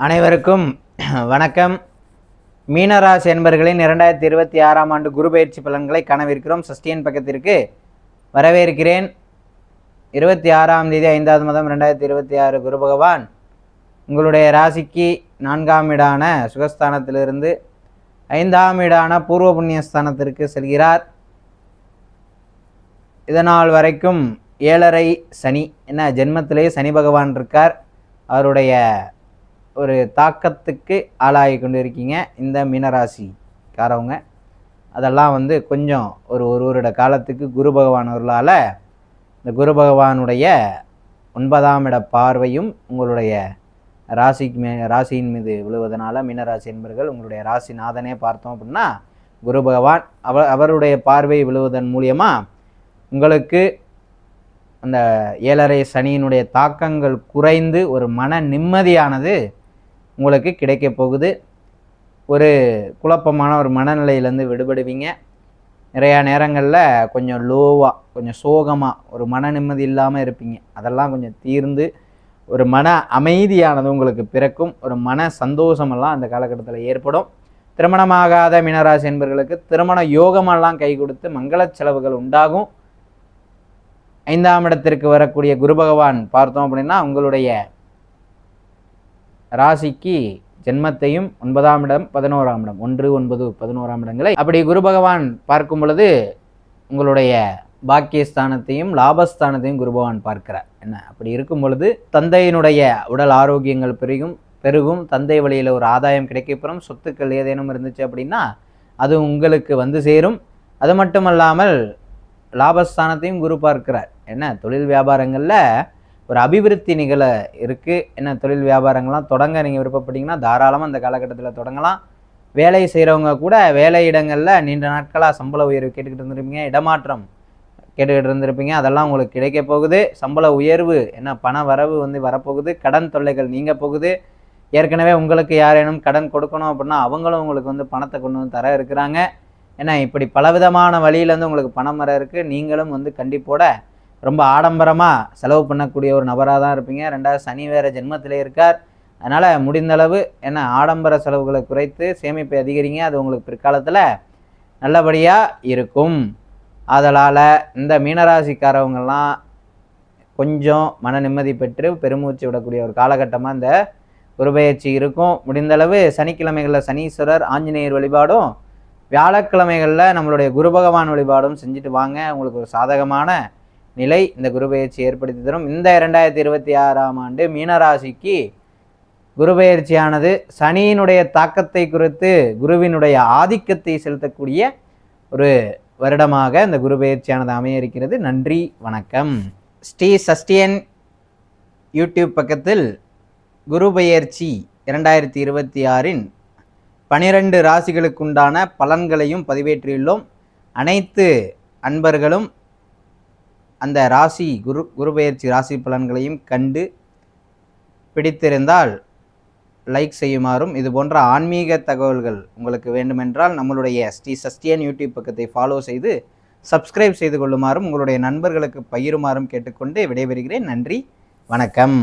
அனைவருக்கும் வணக்கம். மீனராசி என்பர்களின் 2026ஆம் ஆண்டு குரு பயிற்சி பலன்களை காணவிருக்கிறோம். சஷ்டியன் பக்கத்திற்கு வரவேற்கிறேன். 26ஆம் தேதி 5வது மாதம் 2026 குரு பகவான் உங்களுடைய ராசிக்கு 4ஆம் வீடான சுகஸ்தானத்திலிருந்து 5ஆம் வீடான பூர்வ புண்ணியஸ்தானத்திற்கு செல்கிறார். இதனால் வரைக்கும் 7.5 சனி என்ன ஜென்மத்திலேயே சனி பகவான் இருக்கார். அவருடைய ஒரு தாக்கத்துக்கு ஆளாகி கொண்டு இருக்கீங்க இந்த மீனராசிக்காரவங்க. அதெல்லாம் கொஞ்சம் ஒரு வருட காலத்துக்கு குரு பகவான் அவர்களால் இந்த குரு பகவானுடைய 9ஆம் இட பார்வையும் உங்களுடைய ராசியின் மீது விழுவதனால மீனராசி என்பர்கள் உங்களுடைய ராசிநாதனே பார்த்தோம் அப்படின்னா குரு பகவான் அவருடைய பார்வை விழுவதன் மூலியமாக உங்களுக்கு அந்த 7.5 சனியினுடைய தாக்கங்கள் குறைந்து ஒரு மன நிம்மதியானது உங்களுக்கு கிடைக்க போகுது. ஒரு குழப்பமான ஒரு மனநிலையிலேருந்து விடுபடுவீங்க. நிறையா நேரங்களில் கொஞ்சம் லோவாக கொஞ்சம் சோகமாக ஒரு மன நிம்மதி இல்லாமல் இருப்பீங்க. அதெல்லாம் கொஞ்சம் தீர்ந்து ஒரு மன அமைதியானது உங்களுக்கு பிறக்கும். ஒரு மன சந்தோஷமெல்லாம் அந்த காலகட்டத்தில் ஏற்படும். திருமணமாகாத மீனராசி என்பவர்களுக்கு திருமண யோகமெல்லாம் கை கொடுத்து மங்கள செலவுகள் உண்டாகும். 5ஆம் இடத்திற்கு வரக்கூடிய குரு பகவான் பார்த்தோம் அப்படின்னா உங்களுடைய ராசிக்கு ஜென்மத்தையும் 9ஆம் இடம் 11ஆம் இடம் 1, 9, 11ஆம் இடங்களை அப்படி குரு பகவான் பார்க்கும் பொழுது உங்களுடைய பாக்கியஸ்தானத்தையும் லாபஸ்தானத்தையும் குரு பகவான் பார்க்கிறார். என்ன அப்படி இருக்கும் பொழுது தந்தையினுடைய உடல் ஆரோக்கியங்கள் பெருகும். தந்தை வழியில் ஒரு ஆதாயம் கிடைக்கப்பெறும். சொத்துக்கள் ஏதேனும் இருந்துச்சு அப்படின்னா அது உங்களுக்கு சேரும். அது மட்டுமல்லாமல் லாபஸ்தானத்தையும் குரு பார்க்கிறார். என்ன தொழில் வியாபாரங்களில் ஒரு அபிவிருத்தி நிகழ இருக்குது. என்ன தொழில் வியாபாரங்கள்லாம் தொடங்க நீங்கள் விருப்பப்பட்டீங்கன்னா தாராளமாக அந்த காலகட்டத்தில் தொடங்கலாம். வேலை செய்கிறவங்க கூட வேலை இடங்களில் நீண்ட நாட்களாக சம்பள உயர்வு கேட்டுக்கிட்டு இருந்திருப்பீங்க, இடமாற்றம் கேட்டுக்கிட்டு இருந்திருப்பீங்க. அதெல்லாம் உங்களுக்கு கிடைக்க போகுது. சம்பள உயர்வு என்ன பண வரவு வரப்போகுது. கடன் தொல்லைகள் நீங்க போகுது. ஏற்கனவே உங்களுக்கு யாரேனும் கடன் கொடுக்கணும் அப்படின்னா அவங்களும் உங்களுக்கு பணத்தை கொண்டு தர இருக்கிறாங்க. ஏன்னா இப்படி பலவிதமான வழியிலேருந்து உங்களுக்கு பணம் வர இருக்குது. நீங்களும் கண்டிப்போட ரொம்ப ஆடம்பரமாக செலவு பண்ணக்கூடிய ஒரு நபராக தான் இருப்பீங்க. 2வது சனி வேறு ஜென்மத்திலே இருக்கார். அதனால் முடிந்தளவு ஆடம்பர செலவுகளை குறைத்து சேமிப்பை அதிகரிங்க. அது உங்களுக்கு பிற்காலத்தில் நல்லபடியாக இருக்கும். அதனால் இந்த மீனராசிக்காரவங்கெல்லாம் கொஞ்சம் மன நிம்மதி பெற்று பெருமூச்சு விடக்கூடிய ஒரு காலகட்டமாக இந்த குருபெயர்ச்சி இருக்கும். முடிந்தளவு சனிக்கிழமைகளில் சனீஸ்வரர் ஆஞ்சநேயர் வழிபாடும், வியாழக்கிழமைகளில் நம்மளுடைய குரு பகவான் வழிபாடும் செஞ்சுட்டு வாங்க. உங்களுக்கு ஒரு சாதகமான நிலை இந்த குரு பெயர்ச்சி ஏற்படுத்தி தரும். இந்த 2026ஆம் ஆண்டு மீனராசிக்கு குரு பெயர்ச்சியானது சனியினுடைய தாக்கத்தை குறித்து குருவினுடைய ஆதிக்கத்தை செலுத்தக்கூடிய ஒரு வருடமாக இந்த குரு பெயர்ச்சியானது அமைய இருக்கிறது. நன்றி, வணக்கம். ஸ்ரீ சஷ்டியன் யூடியூப் பக்கத்தில் குரு பெயர்ச்சி 2026இன் 12 ராசிகளுக்குண்டான பலன்களையும் பதிவேற்றியுள்ளோம். அனைத்து அன்பர்களும் அந்த ராசி குரு பெயர்ச்சி ராசி பலன்களையும் கண்டு பிடித்திருந்தால் லைக் செய்யுமாறும், இது போன்ற ஆன்மீக தகவல்கள் உங்களுக்கு வேண்டுமென்றால் நம்மளுடைய ஸ்ரீ சஷ்டியன் யூடியூப் பக்கத்தை ஃபாலோ செய்து சப்ஸ்கிரைப் செய்து கொள்ளுமாறும் உங்களுடைய நண்பர்களுக்கு பகிருமாறும் கேட்டுக்கொண்டு விடைபெறுகிறேன். நன்றி, வணக்கம்.